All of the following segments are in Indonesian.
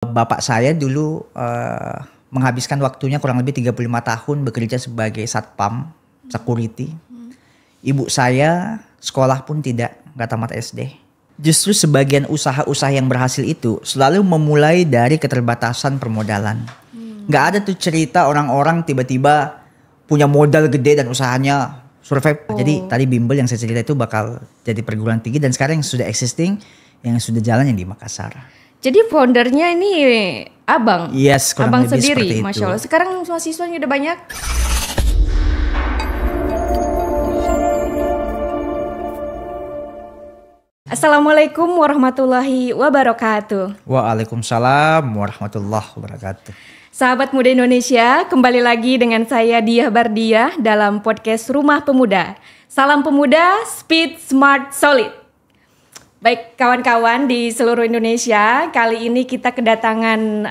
Bapak saya dulu menghabiskan waktunya kurang lebih 35 tahun bekerja sebagai satpam, security. Ibu saya sekolah pun nggak tamat SD. Justru sebagian usaha-usaha yang berhasil itu selalu memulai dari keterbatasan permodalan. Nggak ada tuh cerita orang-orang tiba-tiba punya modal gede dan usahanya survive. Jadi tadi bimbel yang saya cerita itu bakal jadi perguruan tinggi dan sekarang yang sudah existing, yang sudah jalan yang di Makassar. Jadi foundernya ini abang? Yes, kurang abang lebih sendiri, seperti itu. Masya Allah. Sekarang mahasiswanya udah banyak? Assalamualaikum warahmatullahi wabarakatuh. Waalaikumsalam warahmatullahi wabarakatuh. Sahabat Muda Indonesia, kembali lagi dengan saya Diah Bardiah dalam podcast Rumah Pemuda. Salam pemuda, speed, smart, solid. Baik kawan-kawan di seluruh Indonesia, kali ini kita kedatangan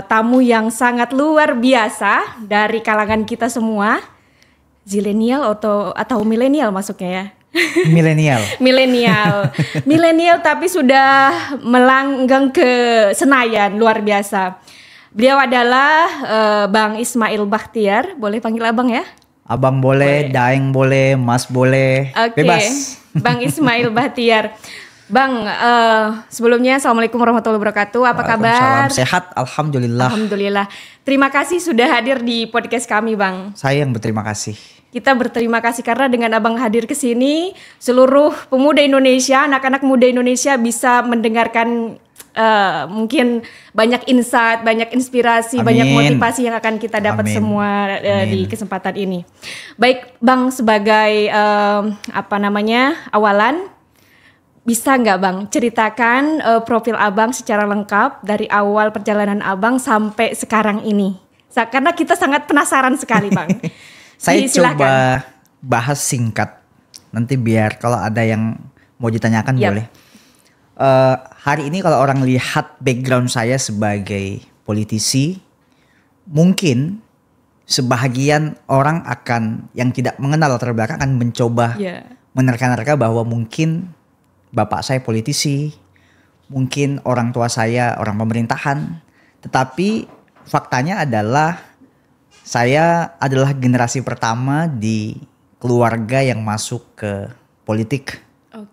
tamu yang sangat luar biasa dari kalangan kita semua. Zilenial atau milenial masuknya ya? Milenial tapi sudah melanggang ke Senayan, luar biasa. Beliau adalah Bang Ismail Bakhtiar, boleh panggil abang ya? Abang boleh, Daeng boleh, Mas boleh, bebas. Bang Ismail Bakhtiar. Bang, sebelumnya Assalamualaikum warahmatullahi wabarakatuh. Apa kabar? Sehat, Alhamdulillah. Alhamdulillah. Terima kasih sudah hadir di podcast kami, Bang. Saya yang berterima kasih. Kita berterima kasih karena dengan abang hadir ke sini, seluruh pemuda Indonesia, anak-anak muda Indonesia bisa mendengarkan mungkin banyak insight, banyak inspirasi, Amin. banyak motivasi yang akan kita dapat semua di kesempatan ini. Baik, Bang, sebagai awalan, bisa nggak Bang ceritakan profil abang secara lengkap dari awal perjalanan abang sampai sekarang ini? Karena kita sangat penasaran sekali, Bang. Saya Silakan. coba bahas singkat, nanti biar kalau ada yang mau ditanyakan boleh. Hari ini kalau orang lihat background saya sebagai politisi, mungkin sebahagian orang yang tidak mengenal latar belakang akan mencoba menerka-nerka bahwa mungkin bapak saya politisi, mungkin orang tua saya orang pemerintahan, tetapi faktanya adalah saya adalah generasi pertama di keluarga yang masuk ke politik,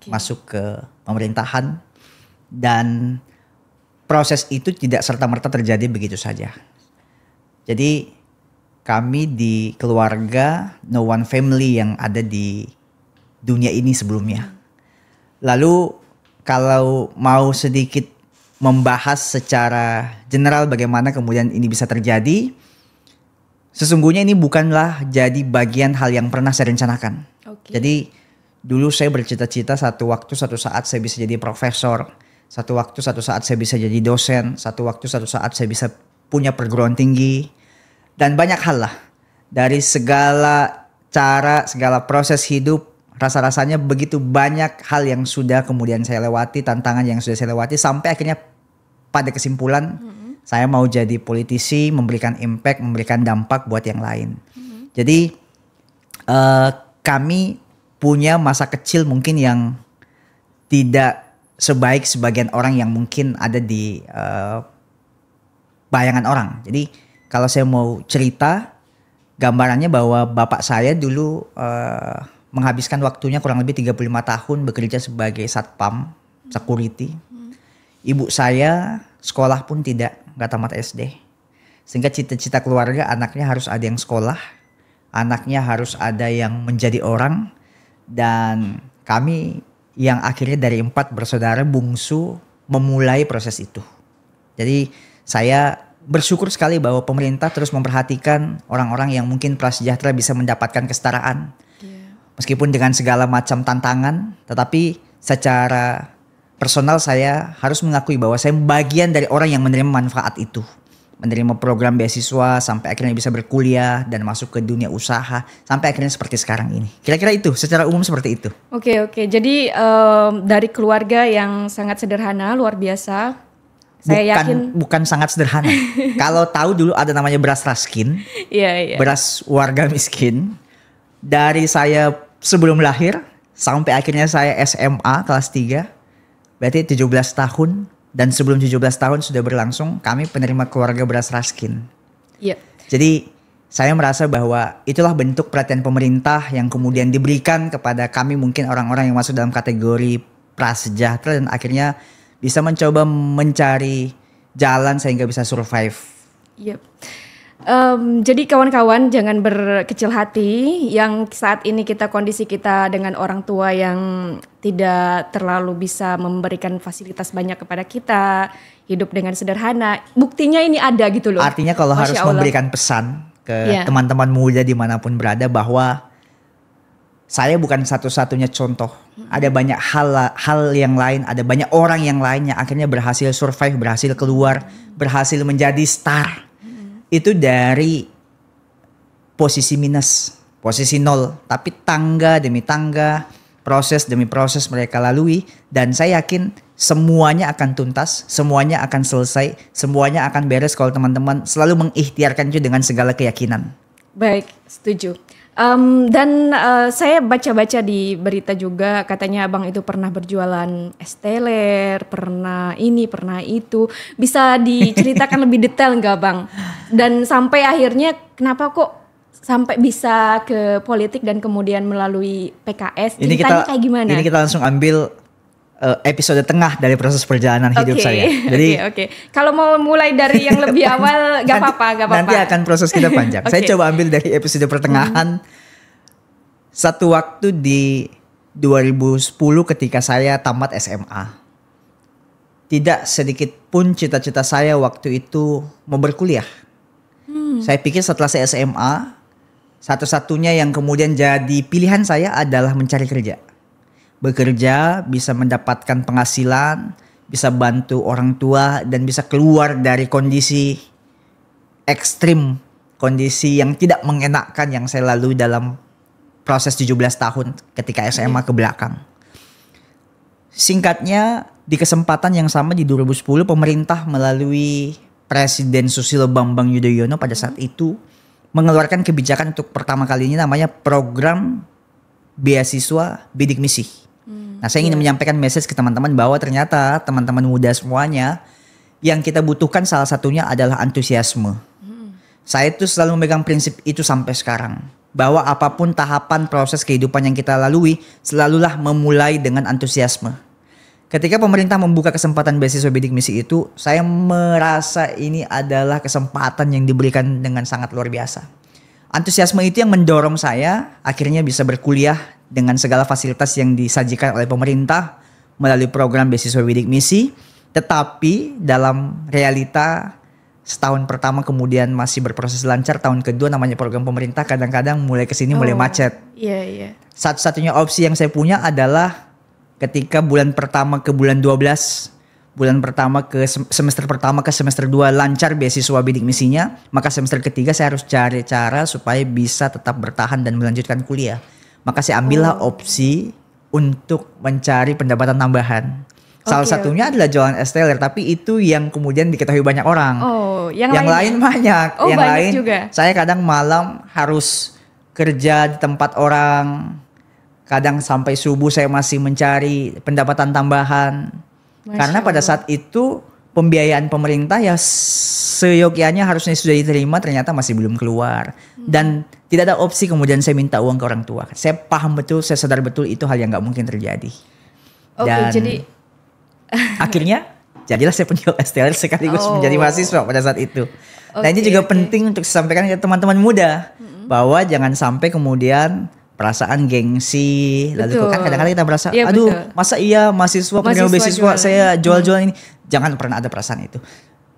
masuk ke pemerintahan, dan proses itu tidak serta-merta terjadi begitu saja. Jadi kami di keluarga no one family yang ada di dunia ini sebelumnya. Lalu kalau mau sedikit membahas secara general bagaimana kemudian ini bisa terjadi, sesungguhnya ini bukanlah jadi bagian hal yang pernah saya rencanakan. Jadi dulu saya bercita-cita satu waktu satu saat saya bisa jadi profesor, satu waktu satu saat saya bisa jadi dosen, satu waktu satu saat saya bisa punya perguruan tinggi, dan banyak hal lah. Dari segala cara, segala proses hidup, rasa-rasanya begitu banyak hal yang sudah kemudian saya lewati, tantangan yang sudah saya lewati, sampai akhirnya pada kesimpulan saya mau jadi politisi, memberikan impact, memberikan dampak buat yang lain. Jadi kami punya masa kecil mungkin yang tidak sebaik sebagian orang yang mungkin ada di bayangan orang. Jadi kalau saya mau cerita, gambarannya bahwa bapak saya dulu menghabiskan waktunya kurang lebih 35 tahun bekerja sebagai satpam, security. Ibu saya sekolah pun nggak tamat SD. Sehingga cita-cita keluarga anaknya harus ada yang sekolah, anaknya harus ada yang menjadi orang, dan kami yang akhirnya dari 4 bersaudara bungsu memulai proses itu. Jadi saya bersyukur sekali bahwa pemerintah terus memperhatikan orang-orang yang mungkin prasejahtera bisa mendapatkan kesetaraan. Meskipun dengan segala macam tantangan, tetapi secara personal saya harus mengakui bahwa saya bagian dari orang yang menerima manfaat itu. Menerima program beasiswa sampai akhirnya bisa berkuliah dan masuk ke dunia usaha sampai akhirnya seperti sekarang ini. Kira-kira itu, secara umum seperti itu. Oke. Jadi dari keluarga yang sangat sederhana, luar biasa. Saya yakin bukan sangat sederhana. Kalau tahu dulu ada namanya beras raskin. Iya. Beras warga miskin. Dari saya sebelum lahir sampai akhirnya saya SMA kelas 3. Berarti 17 tahun Dan sebelum 17 tahun sudah berlangsung, kami penerima keluarga beras Raskin. Iya. Jadi saya merasa bahwa itulah bentuk perhatian pemerintah yang kemudian diberikan kepada kami, mungkin orang-orang yang masuk dalam kategori prasejahtera dan akhirnya bisa mencoba mencari jalan sehingga bisa survive. Iya. Jadi kawan-kawan jangan berkecil hati yang saat ini kondisi kita dengan orang tua yang tidak terlalu bisa memberikan fasilitas banyak kepada kita, hidup dengan sederhana. Buktinya ini ada gitu loh. Artinya kalau harus memberikan pesan ke teman-teman muda dimanapun berada bahwa saya bukan satu-satunya contoh. Ada banyak hal yang lain, ada banyak orang yang lain yang akhirnya berhasil survive, berhasil keluar, berhasil menjadi star. Itu dari posisi minus, posisi nol. Tapi tangga demi tangga, proses demi proses mereka lalui. Dan saya yakin semuanya akan tuntas, semuanya akan selesai, semuanya akan beres kalau teman-teman selalu mengikhtiarkan itu dengan segala keyakinan. Baik, setuju. Saya baca-baca di berita juga katanya abang itu pernah berjualan es teler, pernah ini, pernah itu. Bisa diceritakan lebih detail nggak bang? Dan sampai akhirnya kenapa kok sampai bisa ke politik dan kemudian melalui PKS? Ceritanya kayak gimana? Ini kita langsung ambil episode tengah dari proses perjalanan hidup saya. Jadi Oke. Kalau mau mulai dari yang lebih awal gak apa-apa. Nanti akan proses kita panjang. Saya coba ambil dari episode pertengahan. Satu waktu di 2010 ketika saya tamat SMA. Tidak sedikit pun cita-cita saya waktu itu mau berkuliah. Saya pikir setelah saya SMA, satu-satunya yang kemudian jadi pilihan saya adalah mencari kerja. Bekerja, bisa mendapatkan penghasilan, bisa bantu orang tua, dan bisa keluar dari kondisi ekstrim, kondisi yang tidak mengenakkan yang saya lalui dalam proses 17 tahun ketika SMA ke belakang. Singkatnya, di kesempatan yang sama di 2010, pemerintah melalui Presiden Susilo Bambang Yudhoyono pada saat itu mengeluarkan kebijakan untuk pertama kalinya namanya program beasiswa bidik misi. Nah, saya ingin menyampaikan message ke teman-teman bahwa ternyata teman-teman muda semuanya yang kita butuhkan salah satunya adalah antusiasme. Saya tuh selalu memegang prinsip itu sampai sekarang. Bahwa apapun tahapan proses kehidupan yang kita lalui, selalulah memulai dengan antusiasme. Ketika pemerintah membuka kesempatan beasiswa bidik misi itu, saya merasa ini adalah kesempatan yang diberikan dengan sangat luar biasa. Antusiasme itu yang mendorong saya akhirnya bisa berkuliah dengan segala fasilitas yang disajikan oleh pemerintah melalui program beasiswa bidik misi. Tetapi dalam realita setahun pertama kemudian masih berproses lancar, tahun kedua namanya program pemerintah kadang-kadang mulai kesini mulai macet. Iya. Satu-satunya opsi yang saya punya adalah ketika bulan pertama ke bulan 12, bulan pertama ke semester pertama ke semester 2 lancar beasiswa bidik misinya, maka semester ketiga saya harus cari cara supaya bisa tetap bertahan dan melanjutkan kuliah. Maka saya ambillah opsi untuk mencari pendapatan tambahan. Salah satunya adalah jualan es teler, tapi itu yang kemudian diketahui banyak orang. Yang lain banyak. Yang banyak lain juga. Saya kadang malam harus kerja di tempat orang. Kadang sampai subuh saya masih mencari pendapatan tambahan. Karena pada saat itu pembiayaan pemerintah ya seyogyanya harusnya sudah diterima, ternyata masih belum keluar. Dan tidak ada opsi kemudian saya minta uang ke orang tua. Saya paham betul, saya sadar betul itu hal yang gak mungkin terjadi. Jadi akhirnya jadilah saya penjual es teler sekaligus menjadi mahasiswa pada saat itu. Nah ini juga penting untuk disampaikan ke teman-teman muda. Bahwa jangan sampai kemudian perasaan gengsi. Lalu kan kadang-kadang kita merasa, aduh masa iya mahasiswa penerima beasiswa saya jual-jual ini. Jangan pernah ada perasaan itu.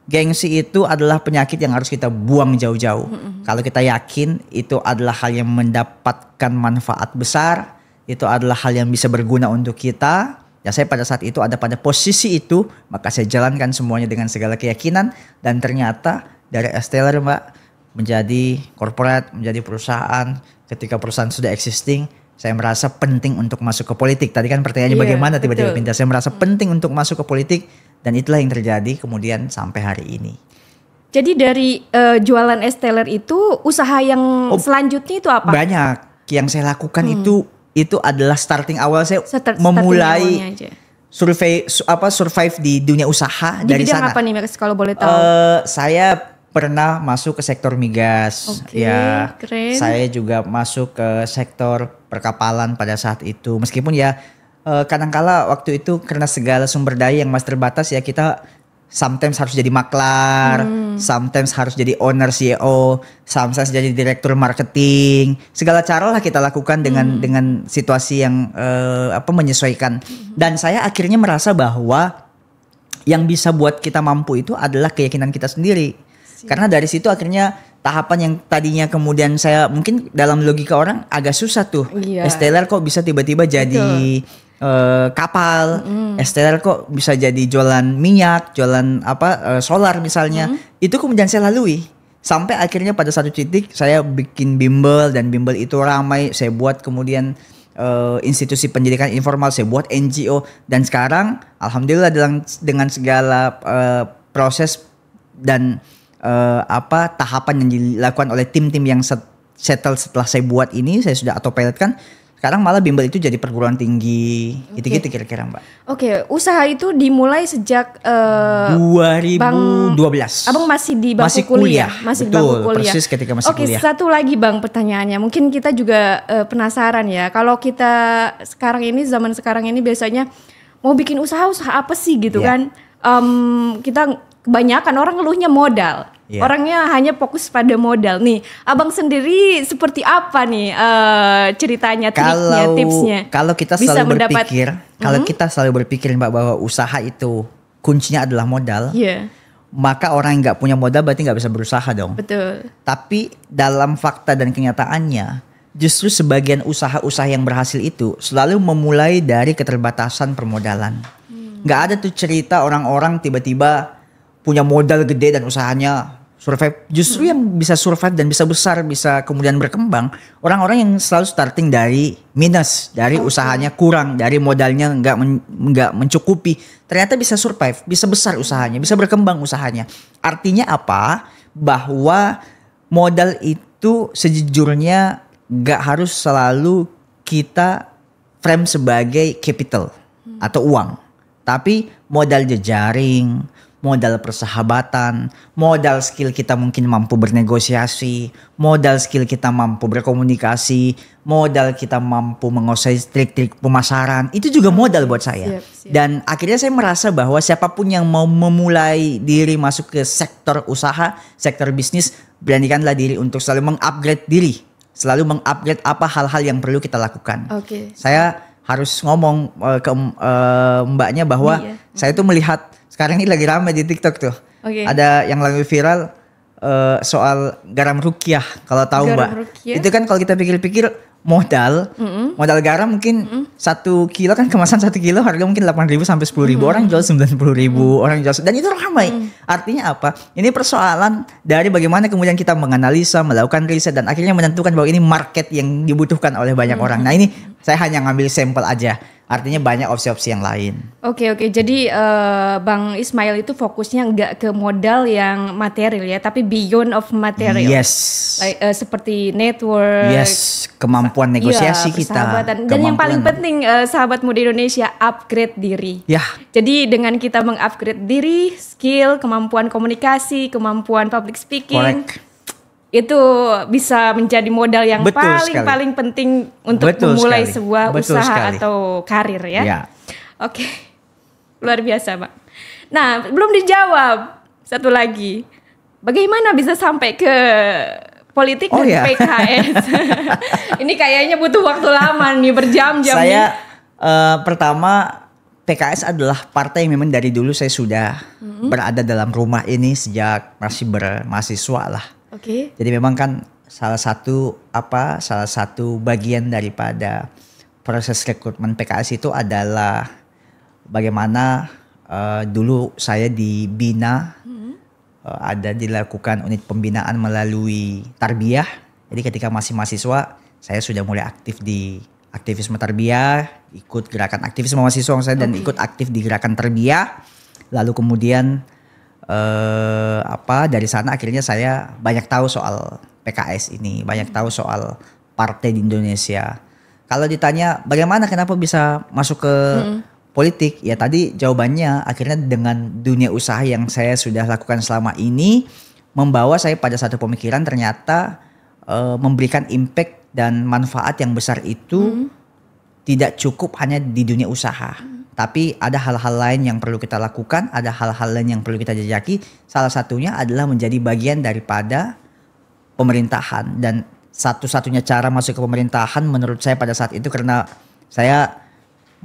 Gengsi itu adalah penyakit yang harus kita buang jauh-jauh. Kalau kita yakin itu adalah hal yang mendapatkan manfaat besar, itu adalah hal yang bisa berguna untuk kita. Ya saya pada saat itu ada pada posisi itu, maka saya jalankan semuanya dengan segala keyakinan. Dan ternyata dari es teler Mbak menjadi corporate, menjadi perusahaan. Ketika perusahaan sudah existing, saya merasa penting untuk masuk ke politik. Tadi kan pertanyaannya bagaimana tiba-tiba pindah. Saya merasa penting untuk masuk ke politik. Dan itulah yang terjadi kemudian sampai hari ini. Jadi dari jualan es teler itu usaha yang selanjutnya itu apa? Banyak yang saya lakukan itu adalah starting awal saya memulai survive di dunia usaha Di dari bidang sana. apa nih Mas kalau boleh tahu? Saya pernah masuk ke sektor migas. Oke, Ya, keren. saya juga masuk ke sektor perkapalan pada saat itu. Meskipun ya kadangkala waktu itu karena segala sumber daya yang masih terbatas ya kita sometimes harus jadi maklar, sometimes harus jadi owner CEO, sometimes jadi direktur marketing. Segala cara lah kita lakukan dengan situasi yang menyesuaikan. Dan saya akhirnya merasa bahwa yang bisa buat kita mampu itu adalah keyakinan kita sendiri. Karena dari situ akhirnya tahapan yang tadinya kemudian saya mungkin dalam logika orang agak susah tuh. Iya. STLR kok bisa tiba-tiba jadi kapal, STLR kok bisa jadi jualan minyak, jualan solar misalnya. Itu kemudian saya lalui sampai akhirnya pada satu titik saya bikin bimbel dan bimbel itu ramai. Saya buat kemudian institusi pendidikan informal, saya buat NGO dan sekarang alhamdulillah dengan segala proses dan tahapan yang dilakukan oleh tim-tim yang settle setelah saya buat ini, saya sudah autopilot kan. Sekarang malah bimbel itu jadi perguruan tinggi, gitu-gitu kira-kira Mbak. Oke, usaha itu dimulai sejak 2012. Abang masih di bangku Masih kuliah, kuliah. masih di Betul, bangku kuliah. persis ketika masih kuliah. Oke, satu lagi Bang pertanyaannya. Mungkin kita juga penasaran ya. Kalau kita zaman sekarang ini biasanya mau bikin usaha apa sih gitu Yeah. kan? Kita kebanyakan orang ngeluhnya modal. Yeah. Orangnya hanya fokus pada modal. Nih, Abang sendiri seperti apa nih ceritanya, triknya, tipsnya? Kalau kita Bisa selalu mendapat- berpikir, kalau kita selalu berpikir Mbak bahwa usaha itu kuncinya adalah modal, Iya, maka orang yang nggak punya modal berarti nggak bisa berusaha dong. betul. Tapi dalam fakta dan kenyataannya, justru sebagian usaha-usaha yang berhasil itu selalu memulai dari keterbatasan permodalan. Nggak ada tuh cerita orang-orang tiba-tiba punya modal gede dan usahanya survive. Justru yang bisa survive dan bisa besar, bisa kemudian berkembang, orang-orang yang selalu starting dari minus, dari usahanya kurang, dari modalnya nggak mencukupi, ternyata bisa survive, bisa besar usahanya, bisa berkembang usahanya. Artinya apa? Bahwa modal itu sejujurnya nggak harus selalu kita frame sebagai capital atau uang, tapi modal jejaring, modal persahabatan, modal skill kita mungkin mampu bernegosiasi, modal skill kita mampu berkomunikasi, modal kita mampu menguasai trik-trik pemasaran, itu juga modal buat saya. Siap. Dan akhirnya saya merasa bahwa siapapun yang mau memulai diri masuk ke sektor usaha, sektor bisnis, beranikanlah diri untuk selalu mengupgrade diri, selalu mengupgrade apa hal-hal yang perlu kita lakukan. Oke. Saya harus ngomong ke mbaknya bahwa saya tuh melihat sekarang ini lagi ramai di TikTok tuh. Oke. Ada yang lagi viral soal garam rukiah, kalau tahu Garam Mbak. rukiah? Itu kan kalau kita pikir-pikir modal garam mungkin 1 kilo kan, kemasan 1 kilo harga mungkin 8.000 sampai 10.000. Orang jual 90.000, orang jual, dan itu ramai. Artinya apa? Ini persoalan dari bagaimana kemudian kita menganalisa, melakukan riset dan akhirnya menentukan bahwa ini market yang dibutuhkan oleh banyak orang. Nah, ini saya hanya ngambil sampel aja. Artinya banyak opsi-opsi yang lain. Oke. Jadi Bang Ismail itu fokusnya nggak ke modal yang material ya, tapi beyond of material. Yes. Like, seperti network. Yes, kemampuan negosiasi iya, kita. persahabatan. Dan yang paling penting sahabat muda Indonesia, upgrade diri. Ya. Jadi dengan kita mengupgrade diri, skill, kemampuan komunikasi, kemampuan public speaking, Correct. itu bisa menjadi modal yang paling penting untuk memulai sebuah usaha atau karir ya. Ya. Oke, luar biasa Pak. Nah, belum dijawab satu lagi, bagaimana bisa sampai ke politik dan PKS? Ini kayaknya butuh waktu lama nih, berjam-jam. Saya pertama, PKS adalah partai yang memang dari dulu saya sudah berada dalam rumah ini sejak masih bermahasiswa lah. Oke. Jadi memang kan salah satu bagian daripada proses rekrutmen PKS itu adalah bagaimana dulu saya dibina, ada dilakukan unit pembinaan melalui tarbiyah. Jadi ketika masih mahasiswa saya sudah mulai aktif di aktivisme tarbiyah, ikut gerakan aktivisme mahasiswa saya dan ikut aktif di gerakan tarbiyah. Lalu kemudian dari sana akhirnya saya banyak tahu soal PKS ini, banyak tahu soal partai di Indonesia. Kalau ditanya bagaimana kenapa bisa masuk ke politik? Ya tadi jawabannya akhirnya dengan dunia usaha yang saya sudah lakukan selama ini membawa saya pada satu pemikiran ternyata memberikan impact dan manfaat yang besar itu tidak cukup hanya di dunia usaha. Tapi ada hal-hal lain yang perlu kita lakukan, ada hal-hal lain yang perlu kita jajaki. Salah satunya adalah menjadi bagian daripada pemerintahan. Dan satu-satunya cara masuk ke pemerintahan menurut saya pada saat itu karena saya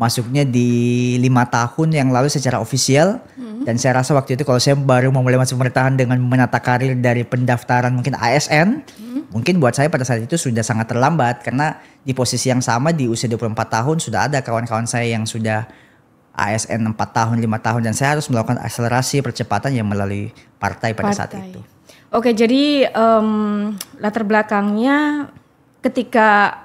masuknya di 5 tahun yang lalu secara ofisial. Dan saya rasa waktu itu kalau saya baru memulai masuk pemerintahan dengan menata karir dari pendaftaran mungkin ASN. Mungkin buat saya pada saat itu sudah sangat terlambat. Karena di posisi yang sama di usia 24 tahun sudah ada kawan-kawan saya yang sudah ASN 4 tahun, 5 tahun. Dan saya harus melakukan akselerasi percepatan yang melalui partai pada saat itu. Oke, jadi latar belakangnya ketika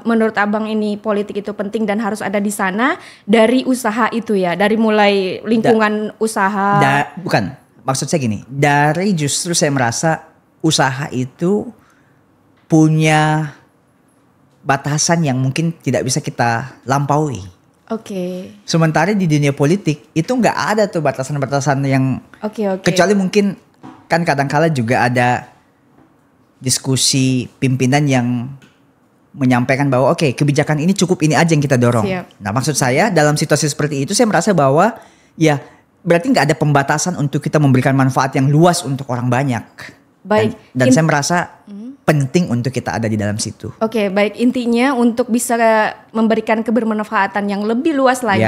menurut Abang ini politik itu penting dan harus ada di sana dari usaha itu ya, dari mulai lingkungan usaha. Bukan, maksud saya gini, dari justru saya merasa usaha itu punya batasan yang mungkin tidak bisa kita lampaui. Oke. Sementara di dunia politik itu nggak ada tuh batasan-batasan yang kecuali mungkin kan kadang-kala juga ada diskusi pimpinan yang menyampaikan bahwa kebijakan ini cukup ini aja yang kita dorong. Siap. Nah maksud saya dalam situasi seperti itu saya merasa bahwa ya berarti nggak ada pembatasan untuk kita memberikan manfaat yang luas untuk orang banyak. Baik. Dan saya merasa penting untuk kita ada di dalam situ. Oke, baik, intinya untuk bisa memberikan kebermanfaatan yang lebih luas lagi,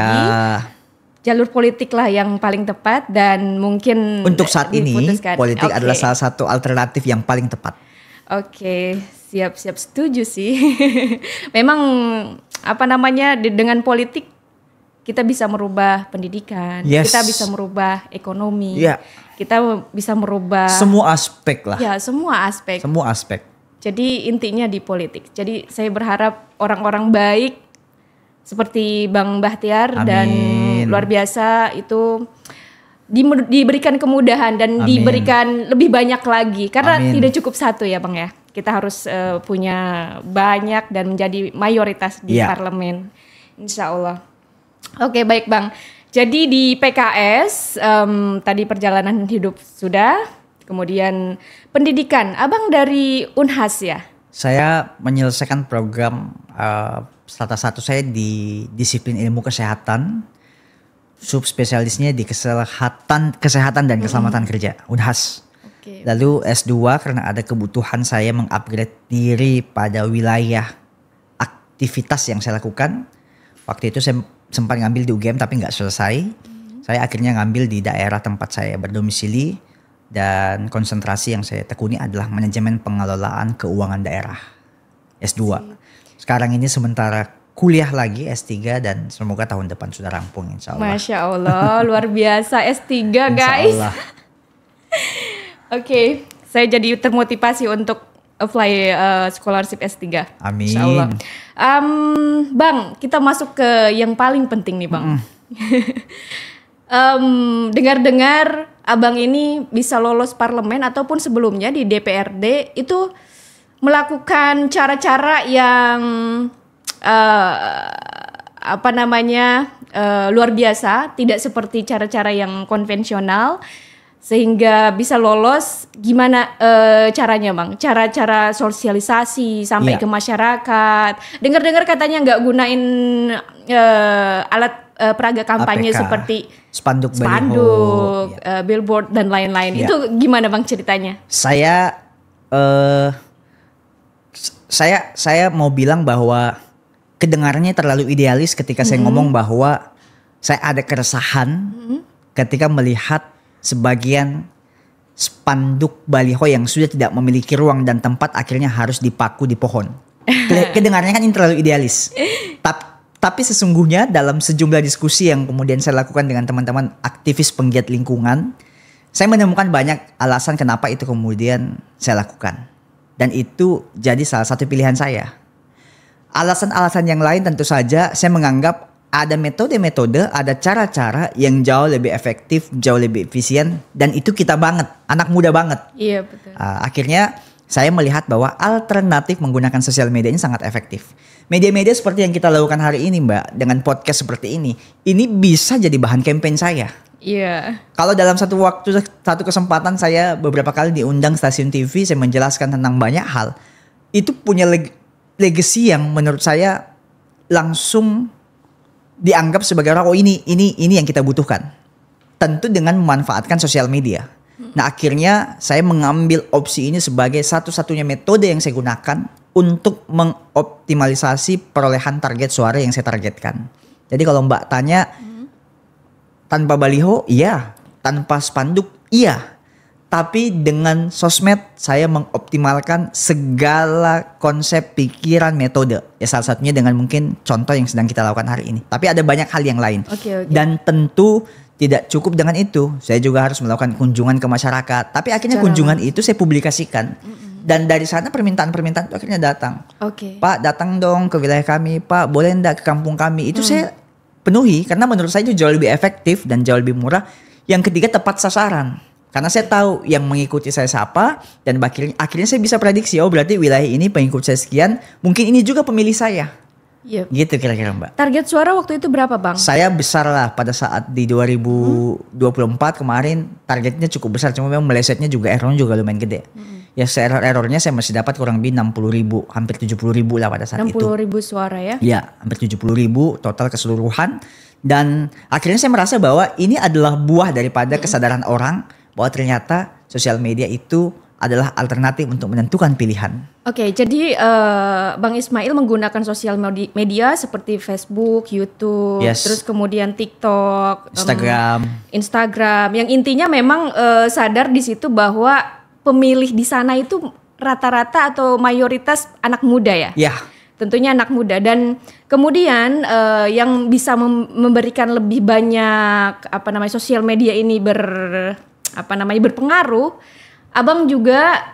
jalur politik lah yang paling tepat dan mungkin untuk saat ini politik adalah salah satu alternatif yang paling tepat. Oke, siap-siap setuju sih. Memang dengan politik kita bisa merubah pendidikan, kita bisa merubah ekonomi. Kita bisa merubah semua aspek lah. Ya, semua aspek. Semua aspek. Jadi intinya di politik. Jadi saya berharap orang-orang baik seperti Bang Bahtiar dan luar biasa itu diberikan kemudahan dan diberikan lebih banyak lagi karena tidak cukup satu ya Bang ya. Kita harus punya banyak dan menjadi mayoritas di parlemen. Insya Allah. Oke, baik Bang. Jadi di PKS tadi perjalanan hidup sudah, kemudian pendidikan. Abang dari Unhas ya? Saya menyelesaikan program strata 1 saya di disiplin ilmu kesehatan, subspesialisnya di kesehatan dan keselamatan kerja, Unhas. Lalu S2 karena ada kebutuhan saya mengupgrade diri pada wilayah aktivitas yang saya lakukan. Waktu itu saya sempat ngambil di UGM tapi nggak selesai. Saya akhirnya ngambil di daerah tempat saya berdomisili dan konsentrasi yang saya tekuni adalah manajemen pengelolaan keuangan daerah S2. Sekarang ini sementara kuliah lagi S3 dan semoga tahun depan sudah rampung insya Allah. Masya Allah luar biasa S3 guys. Oke, saya jadi termotivasi untuk apply scholarship S3. Amin. Insyaallah. Bang, kita masuk ke yang paling penting nih Bang. Dengar-dengar Abang ini bisa lolos parlemen ataupun sebelumnya di DPRD itu melakukan cara-cara yang luar biasa, tidak seperti cara-cara yang konvensional. Sehingga bisa lolos, gimana caranya Bang? Cara-cara sosialisasi sampai ke masyarakat. Dengar-dengar katanya nggak gunain alat peraga kampanye APK, seperti spanduk, billboard dan lain-lain. Itu gimana Bang ceritanya? Saya mau bilang bahwa kedengarannya terlalu idealis ketika saya ngomong bahwa saya ada keresahan ketika melihat sebagian spanduk baliho yang sudah tidak memiliki ruang dan tempat akhirnya harus dipaku di pohon. Kedengarannya kan ini terlalu idealis. Tapi sesungguhnya dalam sejumlah diskusi yang kemudian saya lakukan dengan teman-teman aktivis penggiat lingkungan, saya menemukan banyak alasan kenapa itu kemudian saya lakukan. Dan itu jadi salah satu pilihan saya. Alasan-alasan yang lain tentu saja saya menganggap ada metode-metode, ada cara-cara yang jauh lebih efektif, jauh lebih efisien, dan itu kita banget, anak muda banget. Iya betul. Akhirnya saya melihat bahwa alternatif menggunakan sosial media ini sangat efektif. Media-media seperti yang kita lakukan hari ini Mbak, dengan podcast seperti ini bisa jadi bahan campaign saya. Iya. Kalau dalam satu kesempatan saya beberapa kali diundang stasiun TV, saya menjelaskan tentang banyak hal. Itu punya legacy yang menurut saya langsung dianggap sebagai orang, oh ini yang kita butuhkan. Tentu dengan memanfaatkan sosial media. Nah akhirnya saya mengambil opsi ini sebagai satu-satunya metode yang saya gunakan untuk mengoptimalisasi perolehan target suara yang saya targetkan. Jadi kalau Mbak tanya, tanpa baliho, iya. Tanpa spanduk, iya. Tapi dengan sosmed, saya mengoptimalkan segala konsep, pikiran, metode. Ya salah satunya dengan mungkin contoh yang sedang kita lakukan hari ini. Tapi ada banyak hal yang lain. Okay. Dan tentu tidak cukup dengan itu. Saya juga harus melakukan kunjungan ke masyarakat. Tapi akhirnya kunjungan itu saya publikasikan. Dan dari sana permintaan-permintaan itu akhirnya datang. Pak datang dong ke wilayah kami. Pak boleh enggak ke kampung kami. Itu saya penuhi. Karena menurut saya itu jauh lebih efektif dan jauh lebih murah. Yang ketiga tepat sasaran. Karena saya tahu yang mengikuti saya siapa. Dan akhirnya saya bisa prediksi. Oh berarti wilayah ini pengikut saya sekian. Mungkin ini juga pemilih saya. Yep. Gitu kira-kira Mbak. Target suara waktu itu berapa Bang? Saya besar lah pada saat di 2024 kemarin. Targetnya cukup besar. Cuma memang melesetnya juga errornya juga lumayan gede. Ya errornya saya masih dapat kurang lebih 60.000. Hampir 70.000 lah pada saat 60.000 itu. 60.000 suara ya? Ya hampir 70.000 total keseluruhan. Dan akhirnya saya merasa bahwa ini adalah buah daripada kesadaran orang. Bahwa ternyata sosial media itu adalah alternatif untuk menentukan pilihan. Oke, jadi Bang Ismail menggunakan sosial media seperti Facebook, YouTube, terus kemudian TikTok, Instagram. Yang intinya memang sadar di situ bahwa pemilih di sana itu rata-rata atau mayoritas anak muda ya. Ya. Tentunya anak muda, dan kemudian yang bisa memberikan lebih banyak sosial media ini berpengaruh. Abang juga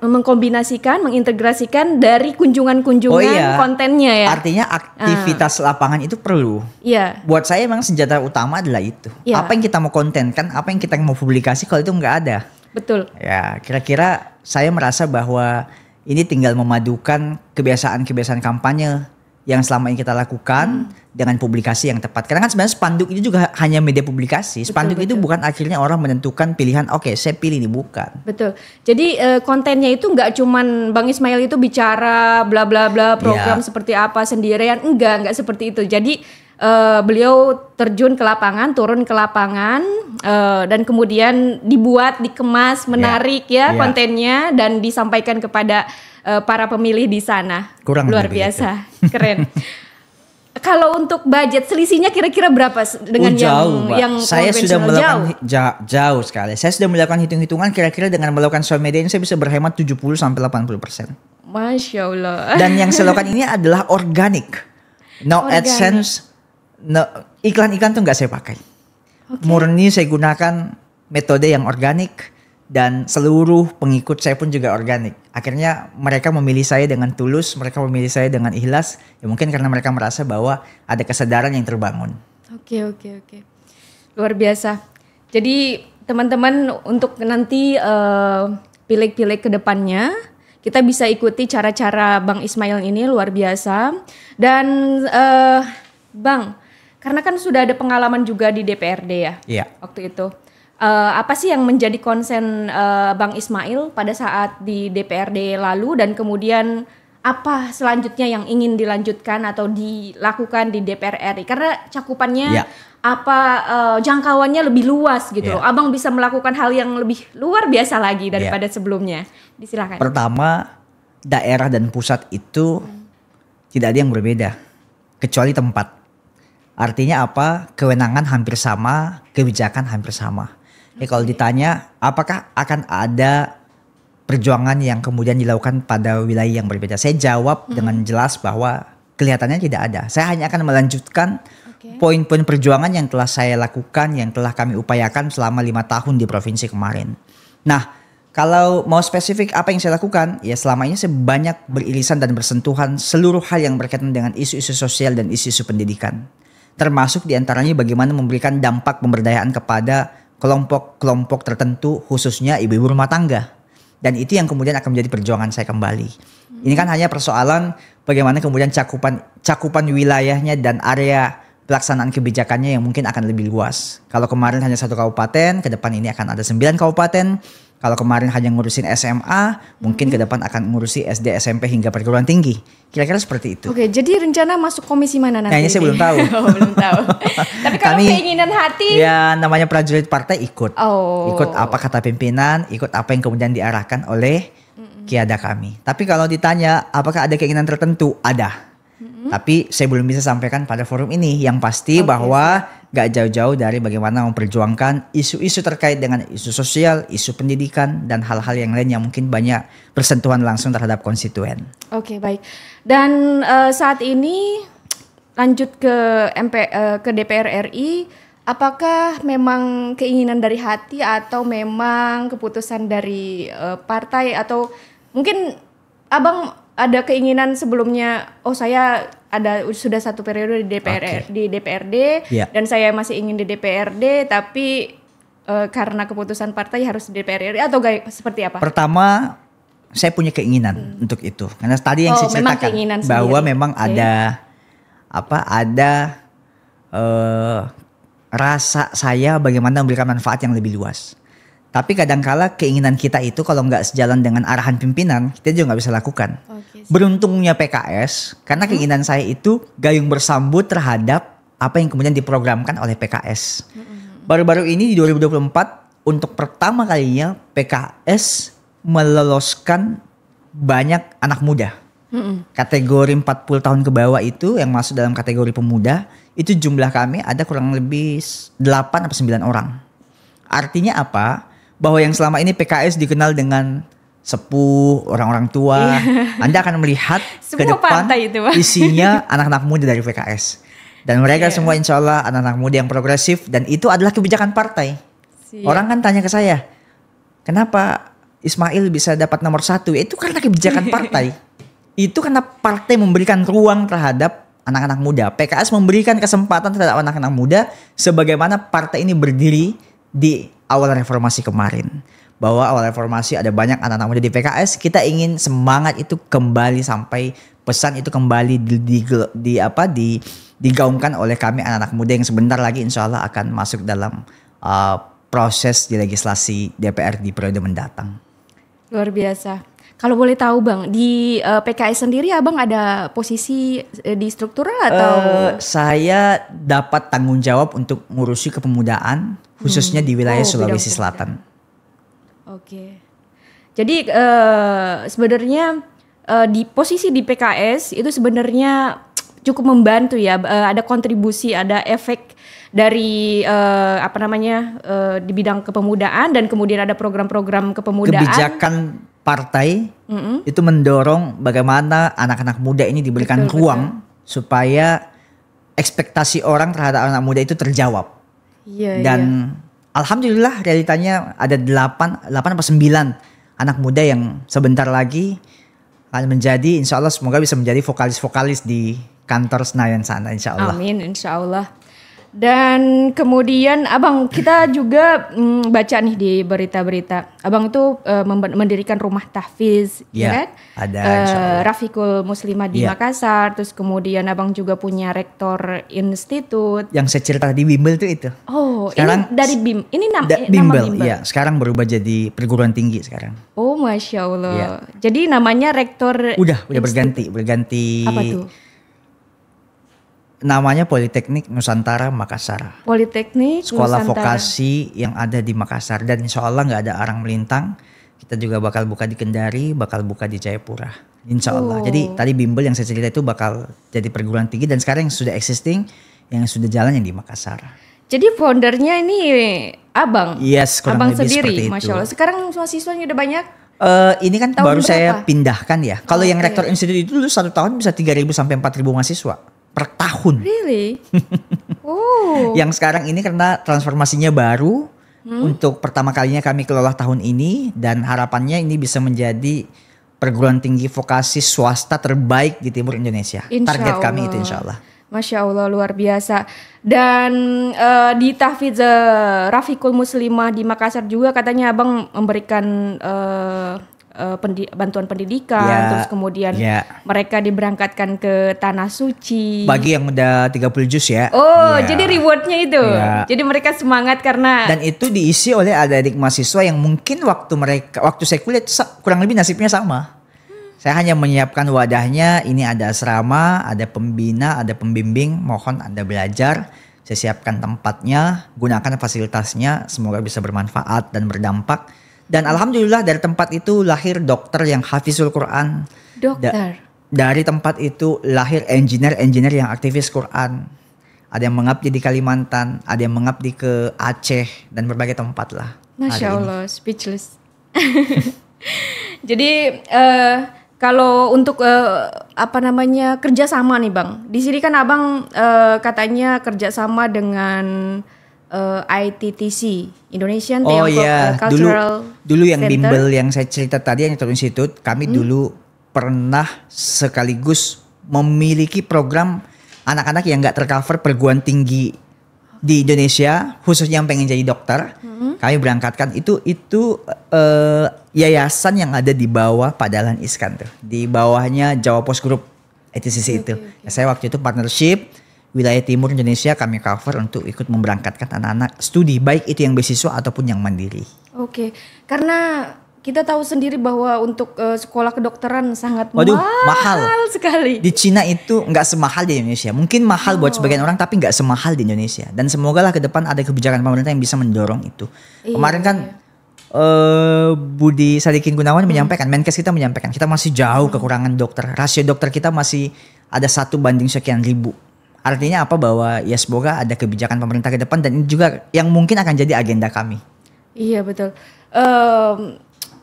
mengkombinasikan, mengintegrasikan dari kunjungan-kunjungan kontennya ya. Artinya aktivitas lapangan itu perlu. Iya. Buat saya memang senjata utama adalah itu. Ya. Apa yang kita mau kontenkan, apa yang kita mau publikasi kalau itu nggak ada. Betul. Ya kira-kira saya merasa bahwa ini tinggal memadukan kebiasaan-kebiasaan kampanye yang selama ini kita lakukan dengan publikasi yang tepat. Karena kan sebenarnya spanduk itu juga hanya media publikasi. Spanduk itu bukan akhirnya orang menentukan pilihan, oke, saya pilih ini, bukan. Betul. Jadi kontennya itu nggak cuman Bang Ismail itu bicara bla bla bla program seperti apa sendirian, enggak seperti itu. Jadi beliau terjun ke lapangan, turun ke lapangan, dan kemudian dibuat, dikemas, menarik kontennya dan disampaikan kepada para pemilih di sana. Luar biasa, keren. Kalau untuk budget selisihnya kira-kira berapa dengan yang saya sudah melakukan jauh sekali. Saya sudah melakukan hitung-hitungan kira-kira dengan melakukan sosial media ini saya bisa berhemat 70-80%. Masya Allah. Dan yang saya lakukan ini adalah organik. No AdSense, no, iklan-iklan tuh nggak saya pakai. Murni saya gunakan metode yang organik. Dan seluruh pengikut saya pun juga organik. Akhirnya mereka memilih saya dengan tulus, mereka memilih saya dengan ikhlas. Ya mungkin karena mereka merasa bahwa ada kesadaran yang terbangun. Oke. Luar biasa. Jadi teman-teman untuk nanti pileg-pileg ke depannya, kita bisa ikuti cara-cara Bang Ismail ini luar biasa. Dan Bang, karena kan sudah ada pengalaman juga di DPRD ya. Iya. Waktu itu. Apa sih yang menjadi konsen Bang Ismail pada saat di DPRD lalu, dan kemudian apa selanjutnya yang ingin dilanjutkan atau dilakukan di DPR RI? Karena cakupannya jangkauannya lebih luas gitu loh. Abang bisa melakukan hal yang lebih luar biasa lagi daripada sebelumnya. Disilakan. Pertama, daerah dan pusat itu tidak ada yang berbeda kecuali tempat. Artinya apa? Kewenangan hampir sama, kebijakan hampir sama. Kalau ditanya apakah akan ada perjuangan yang kemudian dilakukan pada wilayah yang berbeda, saya jawab dengan jelas bahwa kelihatannya tidak ada. Saya hanya akan melanjutkan poin-poin perjuangan yang telah saya lakukan, yang telah kami upayakan selama 5 tahun di provinsi kemarin. Nah, kalau mau spesifik apa yang saya lakukan, ya selama ini saya banyak beririsan dan bersentuhan seluruh hal yang berkaitan dengan isu-isu sosial dan isu-isu pendidikan. Termasuk diantaranya bagaimana memberikan dampak pemberdayaan kepada kelompok-kelompok tertentu, khususnya ibu-ibu rumah tangga. Dan itu yang kemudian akan menjadi perjuangan saya kembali. Ini kan hanya persoalan bagaimana kemudian cakupan wilayahnya dan area pelaksanaan kebijakannya yang mungkin akan lebih luas. Kalau kemarin hanya 1 kabupaten, ke depan ini akan ada 9 kabupaten. Kalau kemarin hanya ngurusin SMA, mungkin ke depan akan ngurusi SD, SMP hingga perguruan tinggi. Kira-kira seperti itu. Oke, jadi rencana masuk komisi mana nanti? Kayaknya saya belum tahu. Oh, belum tahu. Tapi kalau keinginan hati? Ya namanya prajurit partai ikut. Oh. Ikut apa kata pimpinan, ikut apa yang kemudian diarahkan oleh kiada kami. Tapi kalau ditanya apakah ada keinginan tertentu, ada. Tapi saya belum bisa sampaikan pada forum ini. Yang pasti bahwa gak jauh-jauh dari bagaimana memperjuangkan isu-isu terkait dengan isu sosial, isu pendidikan, dan hal-hal yang lain yang mungkin banyak bersentuhan langsung terhadap konstituen. Oke, baik. Dan saat ini lanjut ke DPR RI, apakah memang keinginan dari hati atau memang keputusan dari partai, atau mungkin Abang ada keinginan sebelumnya, saya sudah 1 periode di DPRD dan saya masih ingin di DPRD, tapi karena keputusan partai harus di DPRD, atau seperti apa? Pertama, saya punya keinginan untuk itu. Karena tadi yang saya ceritakan bahwa memang ada rasa saya bagaimana memberikan manfaat yang lebih luas. Tapi kadangkala keinginan kita itu kalau nggak sejalan dengan arahan pimpinan, kita juga nggak bisa lakukan. Beruntungnya PKS, karena keinginan saya itu gayung bersambut terhadap apa yang kemudian diprogramkan oleh PKS. Baru-baru ini di 2024, untuk pertama kalinya PKS meloloskan banyak anak muda. Kategori 40 tahun ke bawah itu yang masuk dalam kategori pemuda, itu jumlah kami ada kurang lebih 8 atau 9 orang. Artinya apa? Bahwa yang selama ini PKS dikenal dengan sepuh, orang-orang tua. Anda akan melihat ke depan isinya anak-anak muda dari PKS. Dan mereka semua insya Allah anak-anak muda yang progresif. Dan itu adalah kebijakan partai. Orang kan tanya ke saya, kenapa Ismail bisa dapat nomor 1? Itu karena kebijakan partai. Itu karena partai memberikan ruang terhadap anak-anak muda. PKS memberikan kesempatan terhadap anak-anak muda sebagaimana partai ini berdiri di awal reformasi kemarin. Bahwa awal reformasi ada banyak anak-anak muda di PKS. Kita ingin semangat itu kembali, sampai pesan itu kembali digaungkan oleh kami anak-anak muda yang sebentar lagi insya Allah akan masuk dalam proses di legislasi DPR di periode mendatang. Luar biasa. Kalau boleh tahu Bang, di PKS sendiri Abang ada posisi di struktural atau? Saya dapat tanggung jawab untuk ngurusi kepemudaan khususnya di wilayah Sulawesi Selatan. Oke. Jadi sebenarnya di posisi di PKS itu sebenarnya cukup membantu ya, ada kontribusi, ada efek dari di bidang kepemudaan, dan kemudian ada program-program kepemudaan. Kebijakan partai itu mendorong bagaimana anak-anak muda ini diberikan ruang supaya ekspektasi orang terhadap anak muda itu terjawab. Dan alhamdulillah realitanya ada 8 atau 9 anak muda yang sebentar lagi akan menjadi, insya Allah semoga bisa menjadi vokalis-vokalis di kantor Senayan sana, insya Allah. Amin, insya Allah. Dan kemudian Abang, kita juga baca nih di berita-berita, Abang itu mendirikan rumah tahfiz, ya kan? Ada Rafiqul Muslimah di Makassar. Terus kemudian Abang juga punya rektor institut. Yang saya cerita di Bimbel itu. Oh, sekarang ini dari BIM. Ini nama Bimbel. Iya, sekarang berubah jadi perguruan tinggi sekarang. Oh, Masya Allah. Ya. Jadi namanya rektor. Udah berganti. Apa tuh? Namanya Politeknik Nusantara Makassar. Politeknik Sekolah Nusantara. vokasi yang ada di Makassar. Dan insya Allah gak ada arang melintang. Kita juga bakal buka di Kendari, bakal buka di Jayapura. Insya Allah. Jadi tadi Bimbel yang saya cerita itu bakal jadi perguruan tinggi. Dan sekarang yang sudah existing, yang sudah jalan yang di Makassar. Jadi foundernya ini Abang? Yes, kurang Abang lebih sendiri, seperti Masya Allah. itu. Sekarang mahasiswanya udah banyak? Ini kan tahun baru berapa? saya pindahkan ya. Kalau yang rektor institut itu dulu 1 tahun bisa 3.000 sampai 4.000 mahasiswa per tahun. Really? Oh. Yang sekarang ini karena transformasinya baru, untuk pertama kalinya kami kelola tahun ini, dan harapannya ini bisa menjadi perguruan tinggi vokasi swasta terbaik di timur Indonesia. Target kami itu insya Allah. Masya Allah, luar biasa. Dan di Tahfidz Rafiqul Muslimah di Makassar juga katanya abang memberikan bantuan pendidikan, terus kemudian mereka diberangkatkan ke Tanah Suci. Bagi yang udah 30 juz ya. Jadi rewardnya itu. Jadi mereka semangat karena. Dan itu diisi oleh adik-adik mahasiswa yang mungkin waktu saya kuliah kurang lebih nasibnya sama. Saya hanya menyiapkan wadahnya, ini ada asrama, ada pembina, ada pembimbing, mohon Anda belajar. Saya siapkan tempatnya, gunakan fasilitasnya, semoga bisa bermanfaat dan berdampak. Dan alhamdulillah dari tempat itu lahir dokter yang hafizul Quran. Dokter? Dari tempat itu lahir engineer yang aktivis Quran. Ada yang mengabdi di Kalimantan, ada yang mengabdi ke Aceh, dan berbagai tempat lah. Masya Allah, speechless. Jadi kalau untuk kerjasama nih Bang, di sini kan Abang katanya kerjasama dengan ITTC, Indonesian Tiongkok Cultural dulu yang Center. bimbel yang saya cerita tadi yang Institute Institute, kami dulu pernah sekaligus memiliki program anak-anak yang nggak tercover perguruan tinggi di Indonesia, khususnya yang pengen jadi dokter. Kami berangkatkan itu yayasan yang ada di bawah Pak Dahlan Iskan tuh. Di bawahnya Jawa Post Group ITCC itu. Ya, saya waktu itu partnership wilayah timur Indonesia kami cover untuk ikut memberangkatkan anak-anak studi, baik itu yang beasiswa ataupun yang mandiri. Oke. Karena kita tahu sendiri bahwa untuk sekolah kedokteran sangat mahal sekali. Di Cina itu nggak semahal di Indonesia. Mungkin mahal buat sebagian orang tapi nggak semahal di Indonesia. Dan semoga lah ke depan ada kebijakan pemerintah yang bisa mendorong itu. Kemarin kan Budi Sadikin Gunawan menyampaikan, Menkes kita menyampaikan kita masih jauh kekurangan dokter. Rasio dokter kita masih ada 1:sekian ribu. Artinya apa? Bahwa ya semoga ada kebijakan pemerintah ke depan dan ini juga yang mungkin akan jadi agenda kami. Iya betul.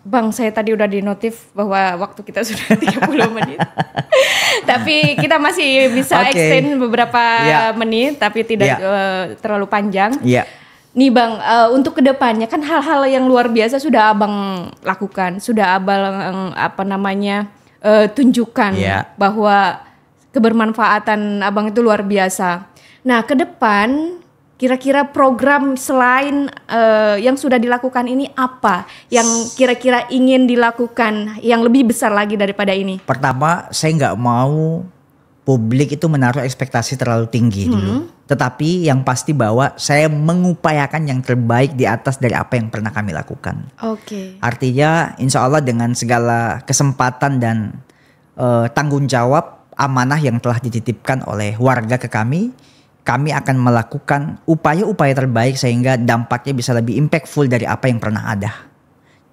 Bang, saya tadi udah dinotif bahwa waktu kita sudah 30 menit. Tapi kita masih bisa extend beberapa menit, tapi tidak terlalu panjang. Nih Bang, untuk kedepannya kan hal-hal yang luar biasa sudah Abang lakukan, sudah Abang tunjukkan bahwa kebermanfaatan Abang itu luar biasa. Nah, ke depan kira-kira program selain yang sudah dilakukan ini apa yang kira-kira ingin dilakukan yang lebih besar lagi daripada ini? Pertama, saya nggak mau publik itu menaruh ekspektasi terlalu tinggi dulu. Tetapi yang pasti bahwa saya mengupayakan yang terbaik di atas dari apa yang pernah kami lakukan. Artinya insya Allah dengan segala kesempatan dan tanggung jawab amanah yang telah dititipkan oleh warga ke kami akan melakukan upaya-upaya terbaik sehingga dampaknya bisa lebih impactful dari apa yang pernah ada.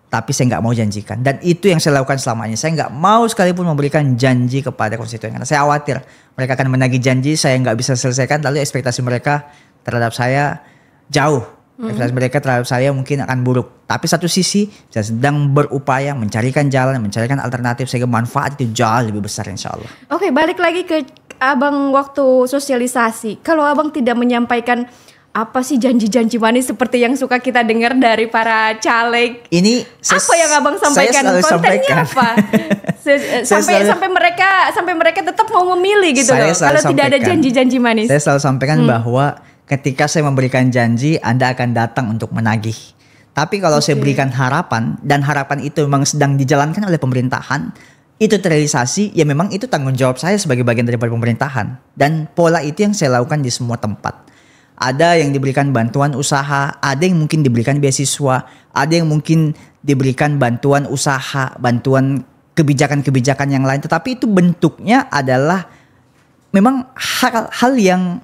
Tapi saya nggak mau janjikan. Dan itu yang saya lakukan selama ini. Saya nggak mau sekalipun memberikan janji kepada konstituen. Karena saya khawatir mereka akan menagih janji, saya nggak bisa selesaikan. Lalu ekspektasi mereka terhadap saya jauh. Ekspektasi mereka terhadap saya mungkin akan buruk. Tapi satu sisi saya sedang berupaya mencarikan jalan, mencarikan alternatif sehingga manfaat itu jauh lebih besar insya Allah. Oke, balik lagi ke Abang waktu sosialisasi. Kalau Abang tidak menyampaikan apa sih janji-janji manis seperti yang suka kita dengar dari para caleg? Ini apa yang Abang sampaikan? Kontennya apa? sampai mereka tetap mau memilih gitu loh. Kalau tidak ada janji-janji manis. Saya selalu sampaikan bahwa ketika saya memberikan janji, Anda akan datang untuk menagih. Tapi kalau saya berikan harapan dan harapan itu memang sedang dijalankan oleh pemerintahan, itu terrealisasi, ya memang itu tanggung jawab saya sebagai bagian daripada pemerintahan. Dan pola itu yang saya lakukan di semua tempat. Ada yang diberikan bantuan usaha, ada yang mungkin diberikan beasiswa, ada yang mungkin diberikan bantuan usaha, bantuan kebijakan-kebijakan yang lain. Tetapi itu bentuknya adalah memang hal yang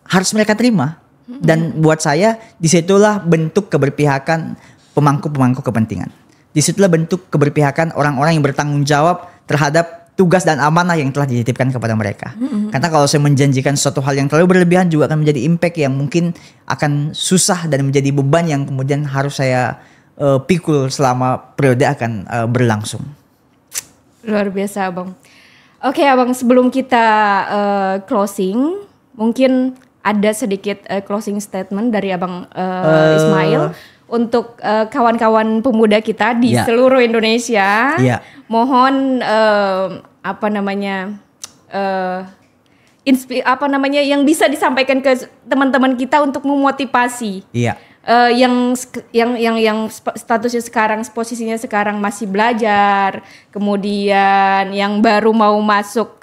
harus mereka terima. Dan buat saya disitulah bentuk keberpihakan pemangku-pemangku kepentingan. Disitulah bentuk keberpihakan orang-orang yang bertanggung jawab terhadap tugas dan amanah yang telah dititipkan kepada mereka. Karena kalau saya menjanjikan sesuatu hal yang terlalu berlebihan juga akan menjadi impact yang mungkin akan susah dan menjadi beban yang kemudian harus saya pikul selama periode akan berlangsung. Luar biasa Abang. Oke Abang, sebelum kita closing, mungkin ada sedikit closing statement dari Abang Ismail untuk kawan-kawan pemuda kita di seluruh Indonesia. Mohon yang bisa disampaikan ke teman-teman kita untuk memotivasi. Iya. Yang statusnya sekarang, posisinya sekarang masih belajar, kemudian yang baru mau masuk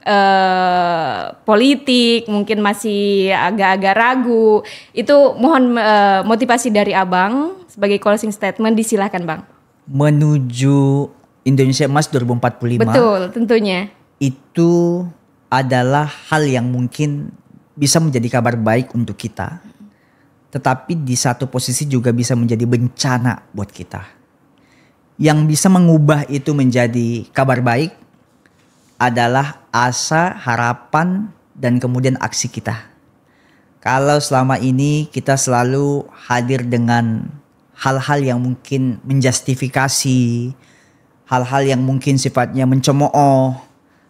politik mungkin masih agak-agak ragu, itu mohon motivasi dari Abang sebagai closing statement, disilahkan Bang. Menuju Indonesia Emas 2045. Betul, tentunya. Itu adalah hal yang mungkin bisa menjadi kabar baik untuk kita. Tetapi di satu posisi juga bisa menjadi bencana buat kita. Yang bisa mengubah itu menjadi kabar baik adalah asa, harapan, dan kemudian aksi kita. Kalau selama ini kita selalu hadir dengan hal-hal yang mungkin menjustifikasi, hal-hal yang mungkin sifatnya mencemooh,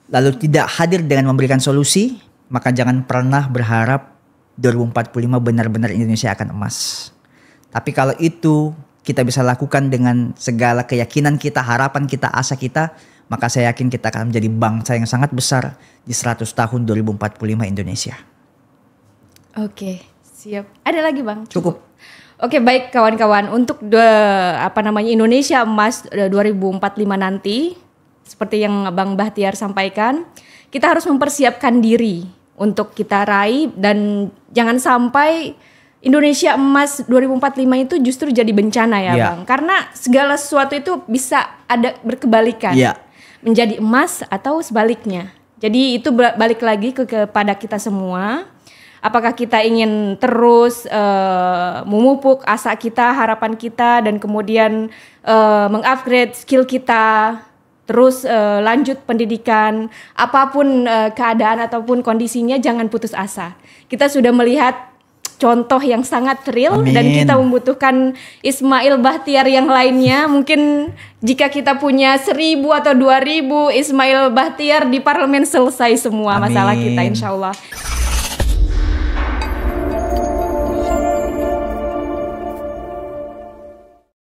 lalu tidak hadir dengan memberikan solusi, maka jangan pernah berharap 2045 benar-benar Indonesia akan emas. Tapi kalau itu kita bisa lakukan dengan segala keyakinan kita, harapan kita, asa kita, maka saya yakin kita akan menjadi bangsa yang sangat besar di 100 tahun 2045 Indonesia. Oke, siap. Ada lagi Bang? Cukup. Oke, baik kawan-kawan, untuk Indonesia Emas 2045 nanti, seperti yang Bang Bahtiar sampaikan, kita harus mempersiapkan diri untuk kita raih, dan jangan sampai Indonesia Emas 2045 itu justru jadi bencana ya Bang. Karena segala sesuatu itu bisa ada berkebalikan. Menjadi emas atau sebaliknya. Jadi itu balik lagi kepada kita semua. Apakah kita ingin terus memupuk asa kita, harapan kita, dan kemudian mengupgrade skill kita, terus lanjut pendidikan, apapun keadaan ataupun kondisinya, jangan putus asa. Kita sudah melihat contoh yang sangat real. Amin. Dan kita membutuhkan Ismail Bahtiar yang lainnya. Mungkin jika kita punya 1.000 atau 2.000 Ismail Bahtiar di parlemen, selesai semua. Amin. Masalah kita, insya Allah.